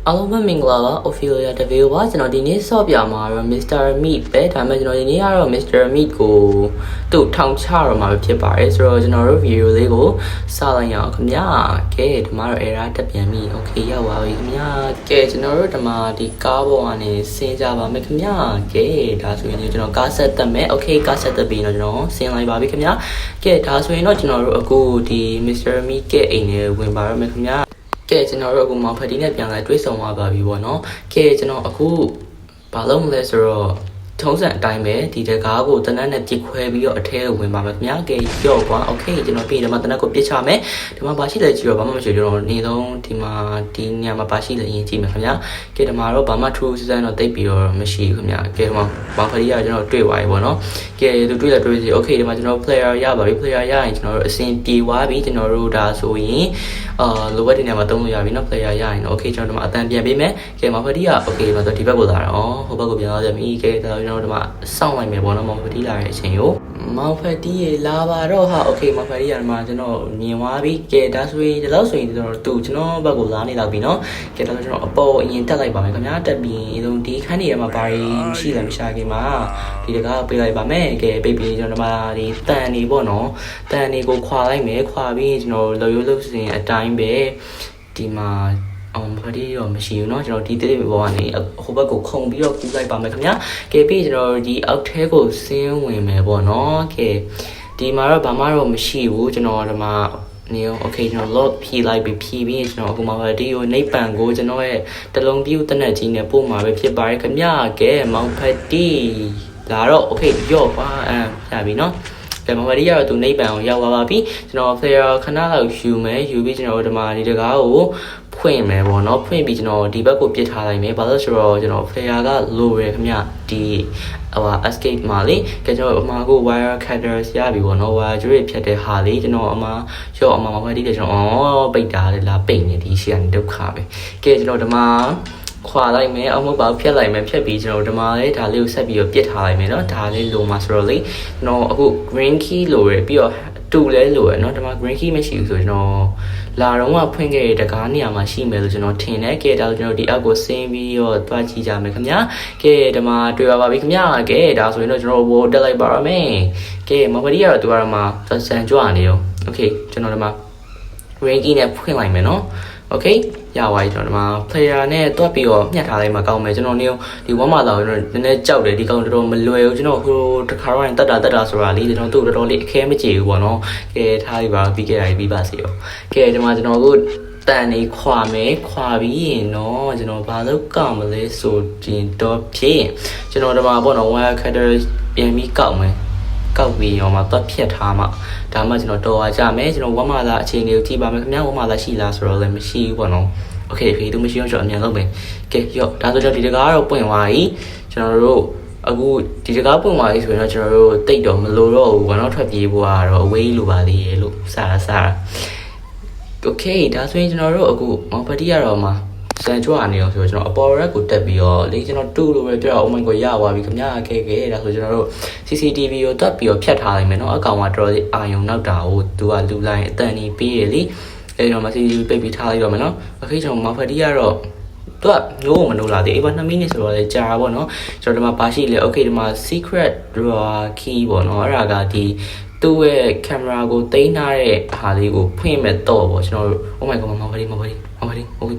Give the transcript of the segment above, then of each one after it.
အားလုံးပဲမင်္ဂလာပါ Ophelia Deville ပါကျွန်တော်ဒီနေ့ဆော့ပြမှာတော့ Mr. Meat ပဲဒါပေမဲ့ကျွန်တော်ဒီနေ့ကတော့ Mr. Meat ကိုသူ့ထောင်ချတော့မှာဖြစ်ပါတယ်ဆိုတော့ကျွန်တော်တို့ video လေးကိုစလိုက်ရအောင်ခင်ဗျာကဲဒီမှာတော့ error တက်ပြန်ပြီ okay ရောက်ပါပြီခင်ဗျာကဲကျွန်တော်တို့ဒီမှာဒီကားပေါ်ကနေဆင်းကြပါမယ်ခင်ဗျာကဲဒါဆိုရင်ကျွန်တော်ကားဆက်တက်မယ် okay ကားဆက်တက်ပြီးတော့ကျွန်တော်ဆင်းလိုက်ပါပြီခင်ဗျာကဲဒါဆိုရင်တော့ကျွန်တော်တို့အခုဒီ Mr. Meat ရဲ့အိမ်ထဲဝင်ပါရမယ်ခင်ဗျာကဲကျွန်တော်တို့အခုမောင်ဖတီနဲ့ပြန်လာတွေ့ဆုံသွားပါပြီပေါ့နော်ကဲကျွန်တော်အခုဘာလုပ်မလဲဆိုတော့ထုံးစံအတိုင်းပဲဒီတကားကိုတနက်နဲ့ပြစ်ခွဲပြီးတော့အထဲကိုဝင်ပါမယ်ခင်ဗျာကဲကြော့ကွာโอเคကျွန်တော်ပြင်ဒီမှာတနက်ကိုပြစ်ချမယ်ဒီမှာဘာရှိလဲကြည့်တော့ဘာမှမရှိတော့နေတော့ဒီမှာဒီနေရာမှာဘာရှိလဲရင်ကြည့်မယ်ခင်ဗျာကဲဒီမှာတော့ဘာမှ true စစမ်းတော့တိတ်ပြီးတော့မရှိဘူးခင်ဗျာကဲဒီမှာမောင်ဖတီကကျွန်တော်တွေ့သွားပြီပေါ့နော်ကဲသူတွေ့စီโอเคဒီမှာကျွန်တော် player ရပါပြီ player ရရင်ကျွန်တော်တို့အဆင်ပြေသွားပြီကျွန်တော်တို့ဒါဆိုရင်လိုဘက်ဒီနေရာမှာတုံးလို့ရပြီနော် player ရရင်โอเคကျွန်တော်တို့အတန်ပြန်ပေးမယ်ကဲမောင်ဖတီကโอเคဒီမှာတော့ဒီဘက်ကိုလာတော့ဟိုဘက်ကိုပြန်သွားကြပြီကဲဒါကျွန်တော်တို့ဒီမှာစောင့်လိုက်မယ်ပေါ့နော်မောင်ဖတီလာတဲ့အချိန်ကိုမောင်ဖတီရေလာပါတော့ဟာโอเคမောင်ဖတီရမှာကျွန်တော်မြင်သွားပြီကဲဒါဆိုရင်ဒီလောက်ဆိုရင်ကျွန်တော်ဘက်ကိုလာနေတော့ပြီနော်ကဲဒါဆိုကျွန်တော်အပေါ်အရင်တက်လိုက်ပါမယ်ခင်ဗျာတက်ပြီးဒီခန်းနေရာမှာဘာတွေမရှိလဲမရှာခင်မှာဒီတကားပေးလိုက်ပါမယ်ကဲပေးပြီးကျွန်တော်ဒီမှာဒီတန်နေပေါ့နော်တန်နေကိုခွာလိုက်မယ်ခွာပြီးကျွန်တော်လော်ရိုးလို့ဆိုရင်အတိုင်းပဲဒီမှာဖတီရောမရှိဘူးเนาะကျွန်တော်ဒီတိတိဘောကနေဟိုဘက်ကိုခုံပြီးတော့ကူးလိုက်ပါမယ်ခင်ဗျာကဲပြီးကျွန်တော်ဒီအောက်ထဲကိုဆင်းဝင်မယ်ပေါ့เนาะကဲဒီမှာတော့ဘာမှတော့မရှိဘူးကျွန်တော်ဒီမှာနေရော okay ကျွန်တော် log ဖြည့်လိုက်ပြီးကျွန်တော်အခုမှဖတီကိုနှိပ်ပံကိုကျွန်တော်ရဲ့တလုံးပြူတနက်ကြီးနဲ့ပို့မှာပဲဖြစ်ပါတယ်ခင်ဗျာကဲမောင်ဖတီလာတော့ okay ရော့ပါရပြီเนาะကဲမမရီကတော့သူနှိပ်ပံကိုရောက်သွားပါပြီကျွန်တော် player ခဏလောက်ယူပြီးကျွန်တော်ဒီမှာဒီတကားကိုဖွင့်မယ်ပေါ့နော်ဖွင့်ပြီးကျွန်တော်ဒီဘက်ကိုပြစ်ထားလိုက်မယ်ဘာလို့ဆိုတော့ကျွန်တော် player က low ရယ်ခင်ဗျဒီescape မှာလေကဲကျွန်တော်အမှားကို wire cutters ရပြီပေါ့နော် wire ကျွေးဖြတ်တဲ့ဟာလေးကျွန်တော်အမှားမဖတ်သေးတယ်ကျွန်တော်ပိတ်တာလေလားပိတ်နေဒီရှေ့ကနေဒုက္ခပဲကဲကျွန်တော်ဒီမှာခွာလိုက်မယ်အောင်မပေါ့ဖြတ်လိုက်မယ်ဖြတ်ပြီးကျွန်တော်ဒီမှာလေးဒါလေးကိုဆက်ပြီးတော့ပြစ်ထားလိုက်မယ်เนาะဒါလေးလိုမှာဆိုတော့လေကျွန်တော်အခု green key လိုရပြီးတော့တူလဲလိုရเนาะဒီမှာ green key မရှိဘူးဆိုကျွန်တော်လာတော့ကဖွင့်ခဲ့တဲ့တကားနေရာမှာရှိမယ်လို့ကျွန်တော်ထင်တယ်ကဲဒါဆိုကျွန်တော်ဒီအောက်ကိုဆင်းပြီးတော့တွားကြည့်ကြမယ်ခင်ဗျာကဲဒီမှာတွေ့ပါပြီခင်ဗျာကဲဒါဆိုရင်တော့ကျွန်တော်ဘောတက်လိုက်ပါရမယ်ကဲမပရီကတော့သူကတော့မှစံကြွနေရောโอเคကျွန်တော်ဒီမှာ green key နဲ့ဖွင့်လိုက်မယ်เนาะโอเคရပါပြီကျွန်တော်ဒီမှာ player နဲ့တွက်ပြီးတော့ညှက်ထားလိုက်မှကောင်းမယ်ကျွန်တော်ဒီဝမ်းမာလာကျွန်တော်နည်းနည်းကြောက်တယ်ဒီကောင်တော်တော်မလွယ်ဘူးကျွန်တော်ဟိုတခါတော့တက်တာဆိုတာလေကျွန်တော်တို့တော်တော်လေးအခဲမကြေဘူးပေါ့နော်ကဲထားပြီးပါပြီးခဲ့တာပြီးပါစေရောကဲဒီမှာကျွန်တော်ကိုတန်နေခွာပြီးရင်တော့ကျွန်တော်ဘာလို့ကောက်မလဲဆိုရင်တော့ဖြစ်ကျွန်တော်ဒီမှာပေါ့နော် wire cutter ပြန်ပြီးကောက်မယ်ကောက်ပြီးရောမှတွက်ဖြတ်ထားမှဒါမှကျွန်တော်တော်ရကြမယ်ကျွန်တော်ဝမ်းမာလာအခြေအနေကိုကြည့်ပါမယ်ခင်ဗျာဝမ်းမာလာရှိလားဆိုတော့လည်းမရှိဘူးပေါ့နော်โอเคဖေးသူမရှိတော့ကျွန်တော်အမြန်လုပ်မယ်ကဲရော့ဒါဆိုတော့ဒီတကားတော့ပွင့်သွားပြီကျွန်တော်တို့အခုဒီတကားပွင့်သွားပြီဆိုရင်တော့ကျွန်တော်တို့တိတ်တော့မလိုတော့ဘူးဘာလို့ထွက်ပြေးဖို့ကတော့အဝေးလိုပါသေးရဲ့လို့စတာโอเคဒါဆိုရင်ကျွန်တော်တို့အခုမောင်ဖတီကတော့မှာစံကြွနေအောင်ဆိုတော့ကျွန်တော်အပေါ်ရက်ကိုတက်ပြီးတော့လေကျွန်တော်တူလို့ပဲပြောတော့ oh my god ရသွားပြီခင်ဗျာကဲဒါဆိုကျွန်တော်တို့ CCTV ကိုတက်ပြီးတော့ဖြတ်ထားလိုက်မယ်เนาะအကောင်ကတော်တော်အာယုံနောက်တာကိုသူကလူလိုက်အတန်နေပေးရလေအဲ့တော့ CCTV ပိတ်ပြီးထားလိုက်တော့မယ်เนาะโอเคကျွန်တော်မောင်ဖတီကတော့သူကမျိုးမနိုးလာသေးဘူး2မိနစ်ဆိုတော့လေကြာပါပေါ့เนาะကျွန်တော်ဒီမှာပါရှိလေโอเคဒီမှာ secret key ပေါ့เนาะအဲ့ဒါကဒီသူ့ရဲ့ camera ကိုတင်ထားတဲ့ဟာလေးကိုဖွင့်မဲ့တော့ပေါ့ကျွန်တော်တို့ oh my god မောင်ဖတီโอเค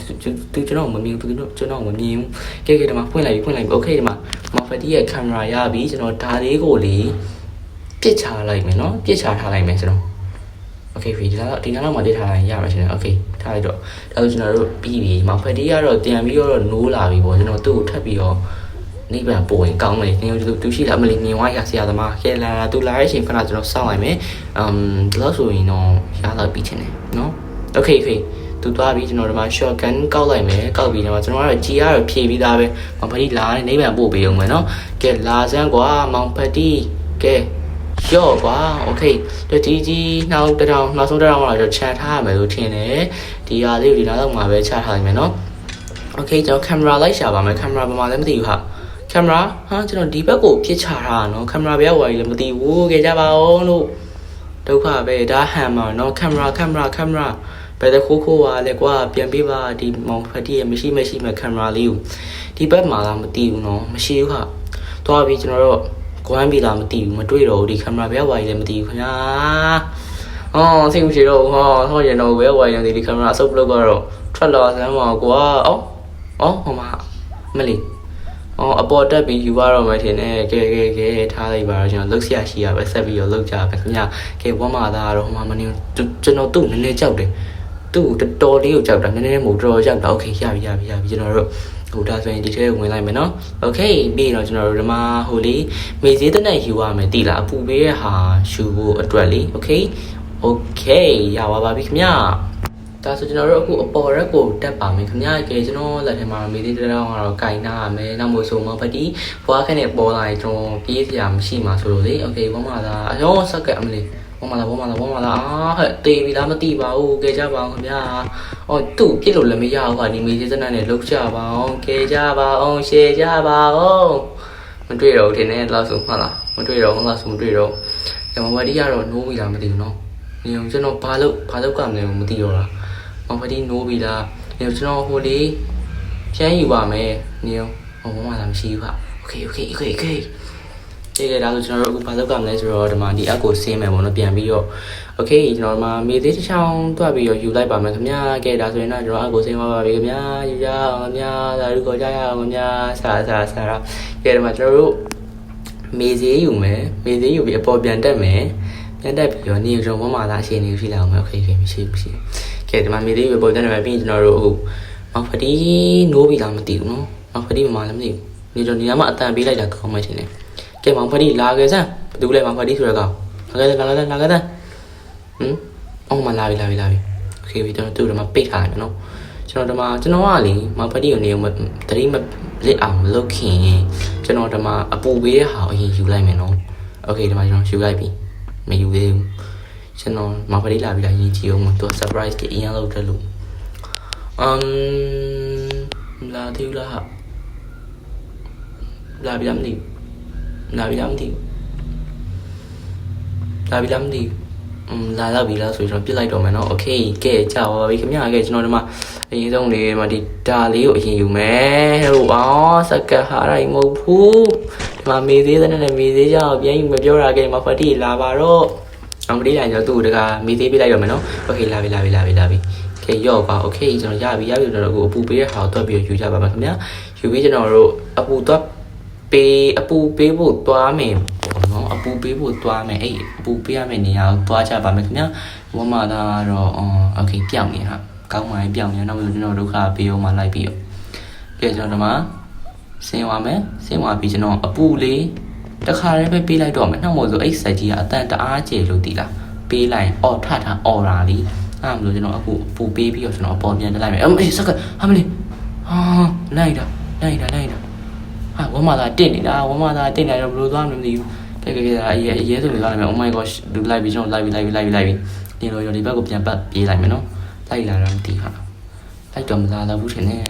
သူကျွန်တော်မမြင်ဘူးကျွန်တော်မမြင်ဘူးကဲဒီမှာဖွင့်လိုက်ပြီโอเคဒီမှာမောင်ဖတီရဲ့ camera ရပြီကျွန်တော်ဒါလေးကိုလေပြစ်ချလိုက်မယ်เนาะပြစ်ချထားလိုက်မယ်ကျွန်တော်โอเคဒီနောက်မှာတိထားလိုက်ရမှာရှင်โอเคထားလိုက်တော့ဒါဆိုကျွန်တော်တို့ပြီးပြီမောင်ဖတီကတော့ပြန်ပြီးတော့နိုးလာပြီပေါ့ကျွန်တော်သူ့ကိုထပ်ပြီးတော့နိဗ္ဗာန်ပို့ရင်ကောင်းမယ်တင်သူရှိလားမလေးမြင်ဝါရဆရာသမားခဲလာသူလာရဲ့ချိန်ခဏကျွန်တော်စောင့်လိုက်မယ်ဒီလောက်ဆိုရင်တော့ရလာပြီးချင်တယ်เนาะโอเคသူသွားပြီးကျွန်တော်ဒီမှာ shotgun ကောက်လိုက်မယ်ကောက်ပြီးတော့ကျွန်တော်ကတော့ G ရဖြည့်ပြီးသားပဲမောင်ဖတီလာနေနိဗ္ဗာန်ပို့ပေးအောင်မယ်เนาะကဲလာစမ်းကွာမောင်ဖတီကဲရော့ကွာโอเคဒီနောက်ဆုံးတစ်ထောင်မှာတော့ချန်ထားရမယ်လို့ထင်တယ်ဒီဟာလေးကိုဒီနောက်မှာပဲချထားလိုက်မယ်เนาะโอเคကျွန်တော် camera လိုက်ရှာပါမယ် camera ဘာမှလည်းမသိဘူးဟာ camera ဟာကျွန်တော်ဒီဘက်ကိုပြစ်ချထားတာเนาะ camera ဘယ်ရောက်သွားပြီလဲမသိဘူးကြကြပါဦးလို့ဒုက္ခပဲဒါ hammer เนาะ camera ဘယ်တခိုးခိုးပါလဲကွာပြန်ပေးပါဒီမောင်ဖတ်တီရဲ့မရှိမဲ့ကင်မရာလေးကိုဒီဘက်မှာလားမသိဘူးနော်မရှိဘူးခသွားပြီးကျွန်တော်တို့ကွမ်းပြီလားမသိဘူးမတွေ့တော့ဘူးဒီကင်မရာဘယ်ဝါကြီးလည်းမသိဘူးခင်ဗျာစိတ်မရှိတော့ဟောဟောရင်တော့ဘယ်ဝါကြီးလဲဒီကင်မရာအစုပ်လုပ်တော့ထွက်လာစမ်းပါကွာဟိုမှာမလေးအပေါ်တက်ပြီးယူရတော့မယ်ထင်တယ်ကဲထားလိုက်ပါတော့ကျွန်တော်လှုပ်ရှားရှိရပဲဆက်ပြီးတော့လှုပ်ကြပဲခင်ဗျာကဲဝမ်းမာသားတော့ဟိုမှာမနေကျွန်တော်သူ့နည်းနည်းကြောက်တယ်သူ့တော်လေးကိုကြောက်တာနည်းနည်းမို့တော်ကြောက်တာโอเคရပြီကျွန်တော်တို့ဟိုဒါဆိုရင်ဒီထဲဝင်လိုက်မယ်နော်โอเคပြီးတော့ကျွန်တော်တို့ဒီမှာဟိုလေးမေးသေးတဲ့နဲ့ယူရမယ်တိလားအပူပေးတဲ့ဟာယူဖို့အတွက်လေโอเคရပါပြီခင်ဗျာဒါဆိုကျွန်တော်တို့အခုအပေါ်ရက်ကိုတက်ပါမယ်ခင်ဗျာကဲကျွန်တော်လက်ထဲမှာမေးသေးတဲ့တော့ကတော့ကင်နာရမယ်နောက်မို့ဆိုမဖတ်တီဘွားခက်နဲ့ပေါ်လာရင်ကျွန်တော်ပြေးစရာမရှိမှာဆိုလို့လေโอเคဘောမသာအရောဆက်ကမလေးဘောမသာဟဲ့တေးပြီလားမသိပါဘူးကဲကြပါအောင်ခင်ဗျာသူ့ပြစ်လို့လည်းမရဘူးခါဒီမေးသေးတဲ့နဲ့လောက်ကြပါအောင်ကဲကြပါအောင်ရှယ်ကြပါအောင်မတွေ့တော့ဘူးထင်တယ်လောက်ဆိုမှတ်လားမတွေ့တော့ဘူးလားဆိုမတွေ့တော့ကဲမဝတီကတော့နိုးပြီလားမသိဘူးနော်နေအောင်ကျွန်တော်ဘာလုပ်ကမလဲမသိတော့လားမောင်ဖတီနိုးပြီလားနေကျွန်တော်ဟိုလေးဖြန်းယူပါမယ်နေအောင်ဘောမလာမရှိဘူးခโอเคဒီကဒါဆိုကျွန်တော်တို့အခုဘာလုပ်ကမလဲဆိုတော့ဒီမှာဒီအပ်ကိုဆင်းမယ်ပေါ့နော်ပြန်ပြီးတော့โอเคကျွန်တော်တို့မှာမေသေးတစ်ချောင်းတွက်ပြီးတော့ယူလိုက်ပါမယ်ခင်ဗျာကဲဒါဆိုရင်တော့ကျွန်တော်အပ်ကိုဆင်းပါပါပြီခင်ဗျာယူကြအောင်ခင်ဗျာဒါတို့ကိုကြရအောင်ခင်ဗျာဆရာကဲဒီမှာကျွန်တော်တို့မေသေးယူမယ်မေသေးယူပြီးအပေါ်ပြန်တက်မယ်ပြန်တက်ပြီးတော့နေကျွန်တော်ဘောမလာအရှင်နေရှိလာအောင်မယ်โอเคမရှိကဲဒီမှာမေသေးယူပေါ်တက်နေပြီးကျွန်တော်တို့အခုမောင်ဖတီနိုးပြီလားမသိဘူးနော်မောင်ဖတီမမလည်းမသိဘူးနေကျွန်တော်ဒီမှာအတန်ပေးလိုက်တာကောင်းမှထင်တယ်ကဲမောင်ဖတီလာခဲ့စမ်းဘယ်သူလဲမောင်ဖတီဆိုရကောင်လာခဲ့စမ်းမလာပြီโอเคပြီကျွန်တော်တို့ဒီမှာပိတ်ထားတယ်နော်ကျွန်တော်ကလေမောင်ဖတီကိုနေတတိမလစ်အောင်မလုပ်ခင်ကျွန်တော်ဒီမှာအပူပေးတဲ့ဟာအရင်ယူလိုက်မယ်နော်โอเคဒီမှာကျွန်တော်ယူလိုက်ပြီမယူသေးဘူးကျွန်တော်မောင်ဖတီလာပြီလားရင်ကြည့်အောင်သူ surprise ကအရင်လောက်တက်လို့လာသေးလားဟာလာပြီလားမသိလာတော့ပြီလားဆိုကျွန်တော်ပြစ်လိုက်တော့မယ်နော်โอเคကဲကြာပါပြီခင်ဗျာကဲကျွန်တော်ဒီမှာအရင်ဆုံးလေးဒီမှာဒီဒါလေးကိုအရင်ယူမယ်ဟိုစက်ကဟာတိုင်းမဟုတ်ဘူးဒီမှာမေးသေးတဲ့နဲ့မေးသေးကြအောင်ပြန်ယူမပြောတာကဲမဖတ်တိလာပါတော့အောင်ပတိလိုက်တော့သူ့တကမေးသေးပြလိုက်တော့မယ်နော်โอเคလာပြီကဲရော့ပါโอเคကျွန်တော်ရပြီကျွန်တော်တို့အပူပေးတဲ့ဟာကိုတွက်ပြီးယူကြပါမယ်ခင်ဗျာယူပြီးကျွန်တော်တို့အပူပေးဖို့သွားမယ်ပေါ့နော်အပူပေးဖို့သွားမယ်အဲ့အပူပေးရမယ့်နေရာကိုသွားကြပါမယ်ခင်ဗျာဝမသာတော့โอเคပြောင်းနေဟာကောင်းပါပြီပြောင်းနေနောက်ကျွန်တော်ဒုက္ခပေးအောင်မလိုက်ပြီးတော့ကဲကျွန်တော်ဒီမှာဆင်းသွားပြီးကျွန်တော်အပူလေးတခါတည်းပဲပေးလိုက်တော့မယ်နောက်မို့ဆိုအဲ့ဆက်ကြီးကအတန်တအားကျလို့တည်လားပေးလိုက်ထထားအော်ရာလေးအဲ့လိုကျွန်တော်အခုပူပေးပြီးတော့ကျွန်တော်အပေါ်ပြန်တက်လိုက်မယ်စက်ကဟာမလေးလိုက်တာဟာဝမသာတက်နေတာတော့ဘယ်လိုသွားမှမသိဘူးကဲအရေးဆုံးသွားလိုက်မယ် oh my gosh လူလိုက်ပြီးကျွန်တော်လိုက်ပြီးဒီလိုရောဒီဘက်ကိုပြန်ပတ်ပြေးလိုက်မယ်နော်လိုက်လာတော့မသိဟာလိုက်တော့မလာတော့ဘူးထင်တယ်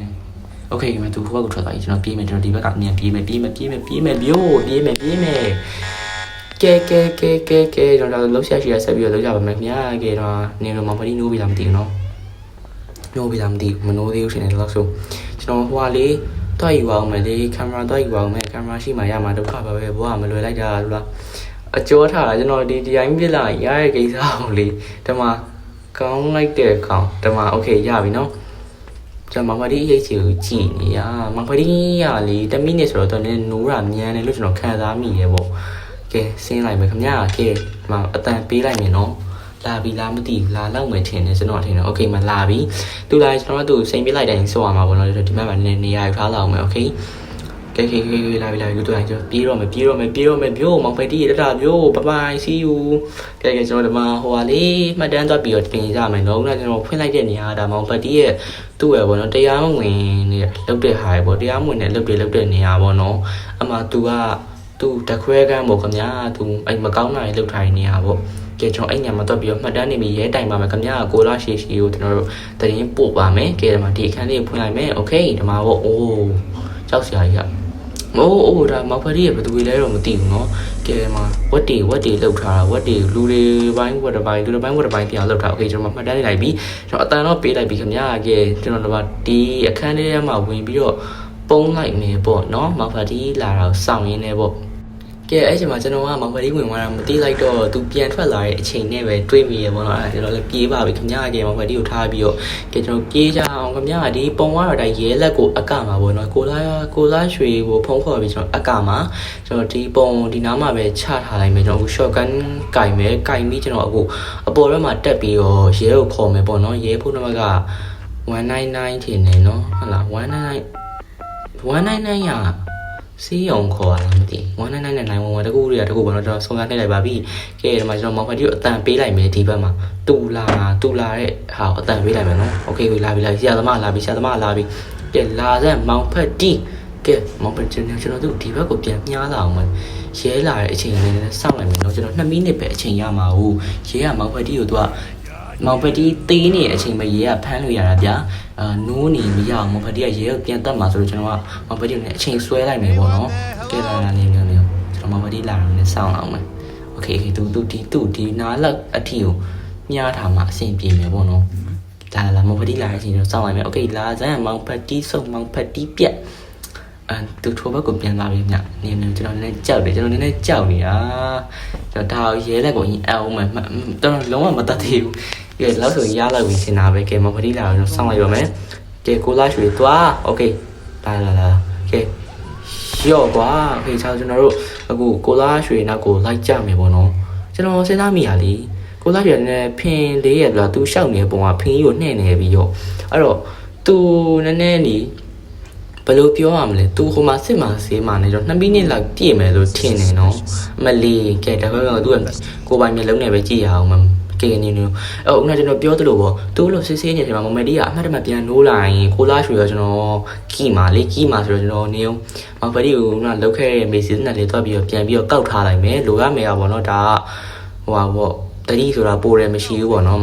โอเคဒီမှာသူဟိုဘက်ကိုထွက်သွားပြီကျွန်တော်ပြေးမယ်ကျွန်တော်ဒီဘက်ကနေပြေးမယ်ပြေးမယ်ကဲကျွန်တော်လှုပ်ရှားရှိရဆက်ပြီးတော့လှုပ်ကြပါမယ်ခင်ဗျာကဲတော့နေတော့မဖတီးနိုးပြီလားမသိဘူးနော်နိုးပြီလားမသိဘူးမနိုးသေးဘူးရှင်လည်းတော့ဆိုကျွန်တော်ဟိုဟာလေးတွားယူအောင်မယ်လေကင်မရာတွားယူအောင်မယ်ကင်မရာရှိမှရမှာဒုက္ခပါပဲဘွားမလွယ်လိုက်တာလားအကျော်ထားတာကျွန်တော်ဒီတိုင်းပြစ်လိုက်ရတဲ့ကိစ္စကိုလေဒီမှာကောင်းလိုက်တဲ့ကောင်ဒီမှာโอเคရပြီနော်ကျွန်တော်မဖတီးရိတ်ချီကိုကြည့်နေရမဖတီးရလေ10မိနစ်ဆိုတော့တော်နေနိုးတာမြန်တယ်လို့ကျွန်တော်ခံစားမိရပေါ့ကဲဆင်းလိုက်မယ်ခင်ဗျာကဲဒီမှာအတန်ပေးလိုက်မယ်နော်လာပြီလားမသိဘူးလာလောက်မယ်ထင်တယ်ကျွန်တော်ထင်တယ်โอเคမလာပြီသူလာကျွန်တော်တို့စိန်ပြလိုက်တိုင်းစောရမှာပေါ့နော်ဒီမှာနေရာယူထားလောက်မယ်โอเคကဲလာပြီလူတို့တိုင်းကျွန်တော်ပြေးတော့မယ်ပြိုးမောင်ဖက်တီးရတာပြိုးဘိုင် see you ကဲကျွန်တော်ဒီမှာဟိုဟာလေးမှတ်တမ်းသွားပြီးတော့တင်ကြမယ်နော်ခုနကကျွန်တော်ဖွင့်လိုက်တဲ့နေရာဒါမောင်ဖက်တီးရဲ့သူ့ရဲ့ပေါ့နော်တရားမဝင်နေလောက်တဲ့ဟာပေါ့တရားမဝင်နဲ့လောက်တဲ့နေရာပေါ့နော်အမှသူကသူတခွဲကန်းပေါ့ခင်ဗျာသူအဲ့မကောင်းတာတွေလောက်ထားနေရပေါ့ကဲကျွန်တော်အဲ့ညမှာတော့ပြီးတော့မှတ်တမ်းနေပြီးရဲတိုင်ပါမယ်ခင်ဗျာကိုလာရှေကိုကျွန်တော်တို့တရင်ပို့ပါမယ်ကဲဒီမှာဒီအခန်းလေးဖွင့်လိုက်မယ်โอเคဒီမှာပေါ့အိုးကြောက်စရာကြီးက အိုးဒါမောင်ဖက်တီးရဲ့ဘယ်သူတွေလဲတော့မသိဘူးနော်ကဲမှာဝက်တီလောက်ထားတာဝက်တီလူတွေပိုင်းဝက်တစ်ပိုင်းပြန်လောက်ထားโอเคကျွန်တော်မှတ်တမ်းနေလိုက်ပြီကျွန်တော်အတန်တော့ပေးလိုက်ပြီခင်ဗျာကဲကျွန်တော်တို့ဒီအခန်းထဲမှာဝင်ပြီးတော့ပုံးလိုက်မယ်ပေါ့နော်မောင်ဖက်တီးလာတာစောင့်ရင်းနေပေါ့ကဲအဲ့ချိန်မှာကျွန်တော်ကမောင်ဖက်တီးဝင်သွားတာမသိလိုက်တော့သူပြန်ထွက်လာတဲ့အချိန်နဲ့ပဲတွေးမိရပေါ့နော်အဲ့ကျွန်တော်လည်းပြေးပါပြီခင်ဗျာကဲမောင်ဖက်တီးကိုထားပြီးတော့ကဲကျွန်တော်ပြေးကြအောင်ခင်ဗျာဒီပုံသွားတော့ရဲလက်ကိုအကမှာပေါ့နော်ကိုလာရွှေကိုဖုံးခေါ်ပြီးကျွန်တော်အကမှာကျွန်တော်ဒီပုံဒီနားမှာပဲချထားလိုက်မယ်ကျွန်တော်အခု shotgun ကင်မယ်ကင်ပြီးကျွန်တော်အခုအပေါ်ဘက်မှာတက်ပြီးတော့ရဲကိုခေါ်မယ်ပေါ့နော်ရဲဖုန်းနံပါတ်က199ထင်တယ်နော်ဟုတ်လား199ရစီးအောင်ခေါ်ရလားမသိ19991တကူတကူပေါ့နော်ကျွန်တော်ဆုံးဖြတ်နေလိုက်ပါပြီကဲဒီမှာကျွန်တော်မောင်ဖက်တီကိုအတန်ပေးလိုက်မယ်ဒီဘက်မှာတူလာတဲ့ဟာအတန်ပေးလိုက်မယ်နော်โอเคလာပြီဆရာသမားလာပြီကဲလာစမ်းမောင်ဖက်တီကဲမောင်ဖက်တီကျွန်တော်တို့ဒီဘက်ကိုပြန်မြားလာအောင်မယ်ရဲလာတဲ့အချိန်လေးနဲ့စောင့်လိုက်မယ်နော်ကျွန်တော်2မိနစ်ပဲအချိန်ရမှာဟုတ်ရဲကမောင်ဖက်တီကိုသူကမောင်ဖက်တီသေးနေတဲ့အချိန်မှာရဲကဖမ်းလို့ရတာဗျာနိုးနေမရအောင်မောင်ဖက်တီကရဲကိုပြန်တက်မှာဆိုတော့ကျွန်တော်ကမောင်ဖက်တီကိုအချိန်ဆွဲလိုက်မယ်ပေါ့နော်ကဲလာနေကျွန်တော်မောင်ဖက်တီလာတယ်စောင့်အောင်မယ်โอเคသူဒီနားလက်အထီကိုမြားထားမှအဆင်ပြေမယ်ပေါ့နော်လာမောင်ဖက်တီလာတဲ့အချိန်ကျွန်တော်စောင့်လိုက်မယ်โอเคလာစမ်းမောင်ဖက်တီစုံမောင်ဖက်တီပြက်သူထိုးဘက်ကိုပြန်လာပြီညနေကျွန်တော်လည်းကြောက်တယ်နေတာကျွန်တော်ဒါရဲလက်ကိုရင်အောင်မယ်တော်လုံးဝမတတ်သေးဘူးကဲလောက်ဆိုရလောက်ပြီစင်တာပဲကဲမောင်ဖက်တီလာတော့စောင့်လိုက်ရမယ်ကဲကိုလာရွှေသွားโอเคလာကဲရော့ကွာโอเคကျွန်တော်တို့အခုကိုလာရွှေနောက်ကိုလိုက်ကြမယ်ပေါ့နော်ကျွန်တော်စဉ်းစားမိရလေကိုလာရွှေနဲ့ဖင်လေးရလားသူရှောက်နေတဲ့ပုံကဖင်ကြီးကိုနှဲ့နေပြီးရောအဲ့တော့သူနည်းနည်းနီဘယ်လိုပြောရမလဲသူဟိုမှာစစ်မှာဆေးမှာနေတော့2မိနစ်လောက်ပြည့်မယ်လို့ထင်တယ်နော်မလီကဲဒါပေမဲ့သူကကိုပိုင်မျက်လုံးနဲ့ပဲကြည့်ရအောင်ကဲနေဦးနာကျွန်တော်ပြောသလိုပေါ့သူ့လိုစစ်ဆေးနေတယ်မှာမမဒီကအမှတ်တမဲ့ပြန်နိုးလာရင်ကိုလာရွှေရောကျွန်တော်ကီမာဆိုတော့ကျွန်တော်နေအောင်မောင်ဖက်တီကိုလောက်ခဲ့တဲ့မေ့ဆေ့နဲ့လေးသွားပြီးတော့ပြန်ပြီးတော့ကောက်ထားလိုက်မယ်လိုရမယ်ပေါ့နော်ဒါဟိုပါပေါ့တတိဆိုတာပိုးတယ်မရှိဘူးပေါ့နော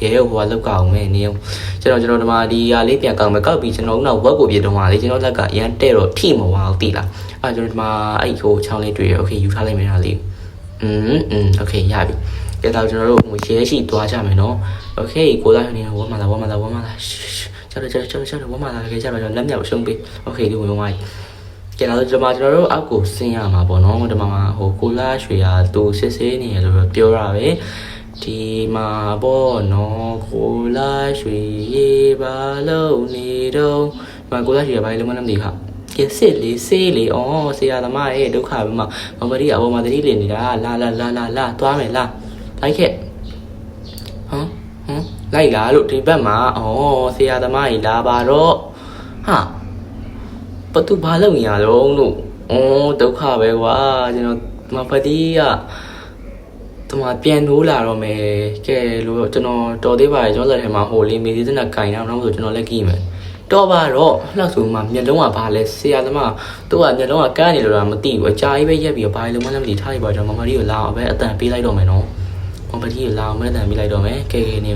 ်ရဲဟိုကလောက်ကောင်မယ်နေအောင်ကျွန်တော်ဒီမှာဒီဟာလေးပြန်ကောက်မယ်ကောက်ပြီးကျွန်တော်နောက်ဝက်ကိုပြတော့မှာလေကျွန်တော်လက်ကအရန်တဲ့တော့ထိမဝါဘူးတိလားအဲ့ကျွန်တော်ဒီမှာအဲ့ဟိုချောင်းလေးတွေ့ရโอเคယူထားလိုက်မယ်ဒါလေးโอเคရပြီကဲတော့ကျွန်တော်တို့ဟိုရဲရှိသွားကြမယ်နော်โอเคကိုလာနေဝမ်းမလာကျတော့ဝမ်းမလာခဲ့ကြပါတော့လက်မြောက်ရှုံးပေးโอเคဒီဝင်သွားပြီကဲတော့ကျွန်တော်တို့အောက်ကိုဆင်းရမှာပေါ့နော်ဒီမှာဟိုကိုလာရွှေရာသူစစ်ဆေးနေရလို့ပြောတာပဲဒီမှာပေါ့နော်ကိုလာရွှေရေပါလုံးနေတော့ဒီမှာကိုလာရွှေရပါလုံးမနှမသိခါကဲစစ်လေးဆေးလေးဆရာသမားရဲ့ဒုက္ခပဲမှာမမဒီအပေါ်မှာတတိလင်နေတာလာသွားမယ်လာလိုက်ခဲ့လိုက်လာလို့ဒီဘက်မှာဆရာသမားကြီးလာပါတော့ဟာဘသူဘာလုပ်နေရတော့လို့ဒုက္ခပဲကွာကျွန်တော်မဖတီးကသူမပြန်နိုးလာတော့မယ်ကဲလို့ကျွန်တော်တော်သေးပါရဲ့ကျွန်တော်လက်ထဲမှာဟိုလေးမေးသေးတဲ့ကင်တော့ဆိုကျွန်တော်လည်းကြည့်မယ်တော့ပါတော့လှဆိုမှမျက်လုံးကဘာလဲဆရာသမားသူကမျက်လုံးကကန်းနေလို့တော့မသိဘူးအကြာကြီးပဲရက်ပြီးတော့ဘာလို့မှလည်းမသိထားရပါကျွန်တော်မမဒီကိုလာအောင်ပဲအတန်ပေးလိုက်တော့မယ်နော်မမဒီကိုလာအောင်ပဲအတန်ပေးလိုက်တော့မယ်ကဲနေ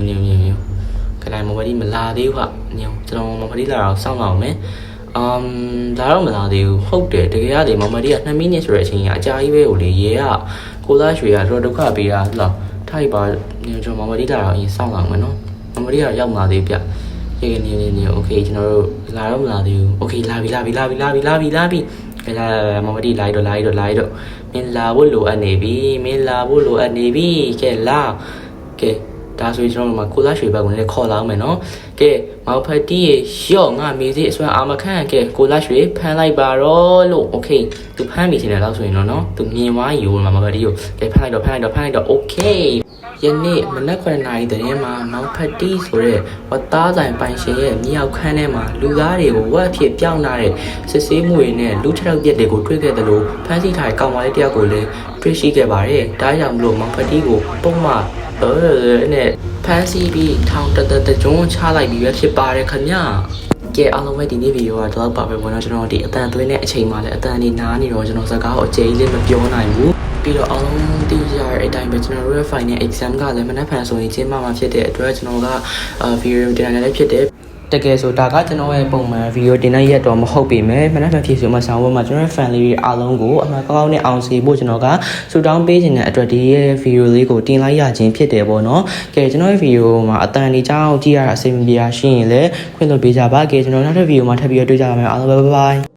ခလိုက်မမဒီမလာသေးဘူးဟာညောကျွန်တော်မမဒီလာတော့စောင့်အောင်မယ်ဒါတော့မလာသေးဘူးဟုတ်တယ်တကယ်ရတယ်မမဒီက2မိနစ်ဆိုတဲ့အချိန်ကအကြာကြီးပဲဟိုလေရဲကကိုလာရွှေကတော့ဒုက္ခပေးတာဟုတ်လားထိုက်ပါကျွန်တော်မမဒီလာတော့အရင်စောင့်အောင်မယ်နော်မမဒီကရောက်လာသေးဗျနေโอเคကျွန်တော်တို့လာတော့မလာသေးဘူးโอเคလာပြီကဲလာမမဒီလိုက်တော့မင်းလာဖို့လိုအပ်နေပြီကဲလာကဲဒါဆိုကျွန်တော်တို့မှာကိုလာရွှေဘက်ကိုလည်းခေါ်လာအောင်မယ်နော်ကဲမောင်ဖက်တီရော့ငါမေးစီအစွမ်းအာမခန့်ကဲကိုလာရွှေဖမ်းလိုက်ပါတော့လို့โอเคသူဖမ်းမိချင်တယ်လို့ဆိုရင်တော့နော်သူမြင်သွားယူမှာမောင်ဖက်တီကိုကဲဖမ်းလိုက်တော့โอเคယနေ့မနက်9:00နာရီတည်းမှာမောင်ဖက်တီဆိုတဲ့ဝတ်သားဆိုင်ပိုင်ရှင်ရဲ့မြောက်ခန်းထဲမှာလူသားတွေကိုဝက်အဖြစ်ပြောင်းလာတဲ့စစ်ဆေးမှုတွေနဲ့လူ6ရက်တွေကိုတွေ့ခဲ့တယ်လို့ဖမ်းဆီးထားတဲ့ကောင်မလေးတယောက်ကိုလည်းတွေ့ရှိခဲ့ပါတယ်။ဒါကြောင့်မလို့မောင်ဖက်တီကိုပုံမှန်နဲ့ဖမ်းဆီးပြီးထောင်တကြုံချလိုက်ပြီးပဲဖြစ်ပါတယ်ခင်ဗျာ။ကဲအားလုံးပဲဒီနေ့ဗီဒီယိုကတော့ပါပဲပေါ့နော်ကျွန်တော်ဒီအတန်သွင်းတဲ့အချိန်မှာလည်းအတန်နေနားနေတော့ကျွန်တော်စကားကိုအကျယ်ကြီးလေးမပြောနိုင်ဘူးပြီးတော့အားလုံးသိကြတဲ့အတိုင်းပဲကျွန်တော်တို့ရဲ့ final exam ကလည်းမနက်ဖြန်ဆိုရင်ကျင်းပမှာဖြစ်တဲ့အတွက်ကျွန်တော်ကဗီဒီယိုတင်နေလည်းဖြစ်တယ်တ တကယ်ဆိုတာကကျွန်တော်ရဲ့ပုံမှန်ဗီဒီယိုတင်တဲ့ရက်တော့မဟုတ်ပေမဲ့မနက်ဖြန်ဖြစ်ဆိုမှဆောင်းပွဲမှာကျွန်တော်ရဲ့ fan လေးတွေအားလုံးကိုအမှန်ကောင်းနဲ့အောင်စေဖို့ကျွန်တော်ကဆူတောင်းပေးခြင်းတဲ့အတွက်ဒီရဲ့ဗီဒီယိုလေးကိုတင်လိုက်ရခြင်းဖြစ်တယ်ပေါ့နော်ကဲကျွန်တော်ရဲ့ဗီဒီယိုမှာအတန်လေးကြောင်းကြည့်ရတာအဆင်မပြေရှိရင်လည်းခွင့်လွှတ်ပေးကြပါကဲကျွန်တော်နောက်ထပ်ဗီဒီယိုမှာထပ်ပြီးတွေ့ကြပါမယ်အားလုံး bye bye